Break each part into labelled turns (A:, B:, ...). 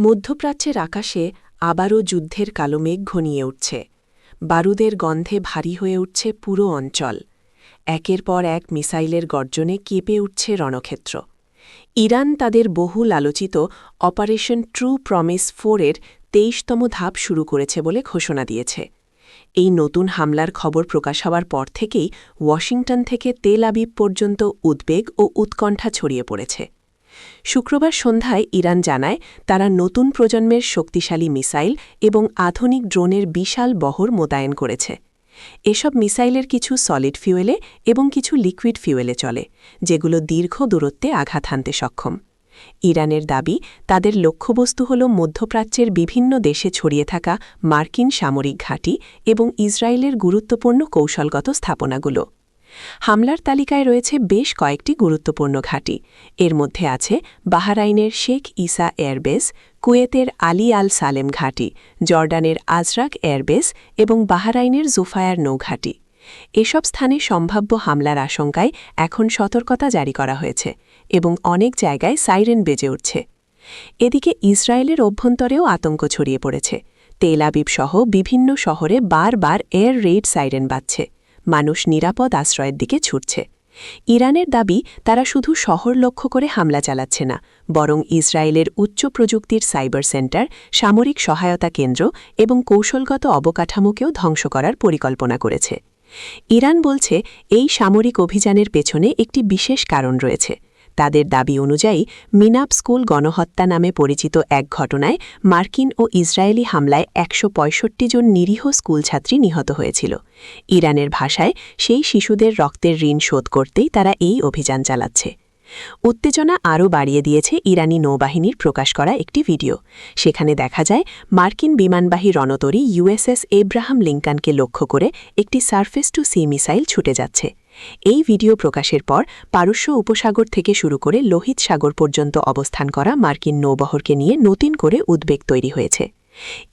A: মধ্যপ্রাচ্যের আকাশে আবারও যুদ্ধের কালো মেঘ ঘনিয়ে উঠছে। বারুদের গন্ধে ভারী হয়ে উঠছে পুরো অঞ্চল। একের পর এক মিসাইলের গর্জনে কেঁপে উঠছে রণক্ষেত্র। ইরান তাদের বহুল আলোচিত অপারেশন ট্রু প্রমিস 4-এর ২৩তম ধাপ শুরু করেছে বলে ঘোষণা দিয়েছে। এই নতুন হামলার খবর প্রকাশ হওয়ার পর থেকেই ওয়াশিংটন থেকে তেল আবিব পর্যন্ত উদ্বেগ ও উৎকণ্ঠা ছড়িয়ে পড়েছে। শুক্রবার সন্ধ্যায় ইরান জানায় তারা নতুন প্রজন্মের শক্তিশালী মিসাইল এবং আধুনিক ড্রোনের বিশাল বহর মোতায়েন করেছে। এসব মিসাইলের কিছু সলিড ফিউয়েলে এবং কিছু লিকুইড ফিউয়েলে চলে, যেগুলো দীর্ঘ দূরত্বে আঘাত হানতে সক্ষম। ইরানের দাবি, তাদের লক্ষ্যবস্তু হল মধ্যপ্রাচ্যের বিভিন্ন দেশে ছড়িয়ে থাকা মার্কিন সামরিক ঘাঁটি এবং ইসরায়েলের গুরুত্বপূর্ণ কৌশলগত স্থাপনাগুলো। হামলার তালিকায় রয়েছে বেশ কয়েকটি গুরুত্বপূর্ণ ঘাঁটি। এর মধ্যে আছে বাহরাইনের শেখ ইসা এয়ারবেস, কুয়েতের আলী আল সালেম ঘাঁটি, জর্ডানের আজরাক এয়ারবেস এবং বাহরাইনের জুফায়ার নৌঘাঁটি। এসব স্থানে সম্ভাব্য হামলার আশঙ্কায় এখন সতর্কতা জারি করা হয়েছে এবং অনেক জায়গায় সাইরেন বেজে উঠছে। এদিকে ইসরায়েলের অভ্যন্তরেও আতঙ্ক ছড়িয়ে পড়েছে। তেল আবিব সহ বিভিন্ন শহরে বারবার এয়ার রেইড সাইরেন বাজছে। মানুষ নিরাপদ আশ্রয়ের দিকে ছুটছে। ইরানের দাবি, তারা শুধু শহর লক্ষ্য করে হামলা চালাচ্ছে না, বরং ইসরায়েলের উচ্চ প্রযুক্তির সাইবার সেন্টার, সামরিক সহায়তা কেন্দ্র এবং কৌশলগত অবকাঠামোকেও ধ্বংস করার পরিকল্পনা করেছে। ইরান বলছে, এই সামরিক অভিযানের পেছনে একটি বিশেষ কারণ রয়েছে। তাদের দাবি অনুযায়ী মিনাব স্কুল গণহত্যা নামে পরিচিত এক ঘটনায় মার্কিন ও ইসরায়েলি হামলায় ১৬৫ জন নিরীহ স্কুলছাত্রী নিহত হয়েছিল। ইরানের ভাষায় সেই শিশুদের রক্তের ঋণ শোধ করতেই তারা এই অভিযান চালাচ্ছে। উত্তেজনা আরও বাড়িয়ে দিয়েছে ইরানি নৌবাহিনীর প্রকাশ করা একটি ভিডিও। সেখানে দেখা যায় মার্কিন বিমানবাহী রণতরী ইউএসএস এব্রাহাম লিঙ্কনকে লক্ষ্য করে একটি সারফেস টু সি মিসাইল ছুটে যাচ্ছে। এই ভিডিও প্রকাশের পর পারস্য উপসাগর থেকে শুরু করে লোহিত সাগর পর্যন্ত অবস্থান করা মার্কিন নৌবহরকে নিয়ে নতুন করে উদ্বেগ তৈরি হয়েছে।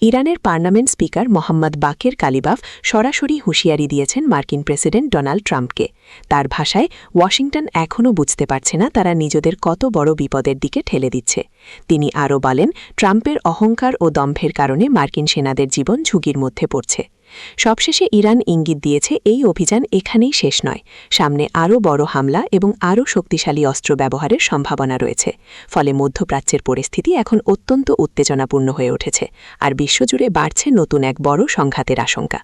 A: ইরানের পার্লামেন্ট স্পিকার মোহাম্মদ বাকের কালিবাফ সরাসরি হুঁশিয়ারি দিয়েছেন মার্কিন প্রেসিডেন্ট ডোনাল্ড ট্রাম্পকে। তার ভাষায়, ওয়াশিংটন এখনও বুঝতে পারছে না তারা নিজেদের কত বড় বিপদের দিকে ঠেলে দিচ্ছে। তিনি আরও বলেন, ট্রাম্পের অহংকার ও দম্ভের কারণে মার্কিন সেনাদের জীবন ঝুঁকির মধ্যে পড়ছে। সবশেষে ইরান ইঙ্গিত দিয়েছে, এই অভিযান এখানেই শেষ নয়। সামনে আরও বড় হামলা এবং আরও শক্তিশালী অস্ত্র ব্যবহারের সম্ভাবনা রয়েছে। ফলে মধ্যপ্রাচ্যের পরিস্থিতি এখন অত্যন্ত উত্তেজনাপূর্ণ হয়ে উঠেছে, আর বিশ্বজুড়ে বাড়ছে নতুন এক বড় সংঘাতের আশঙ্কা।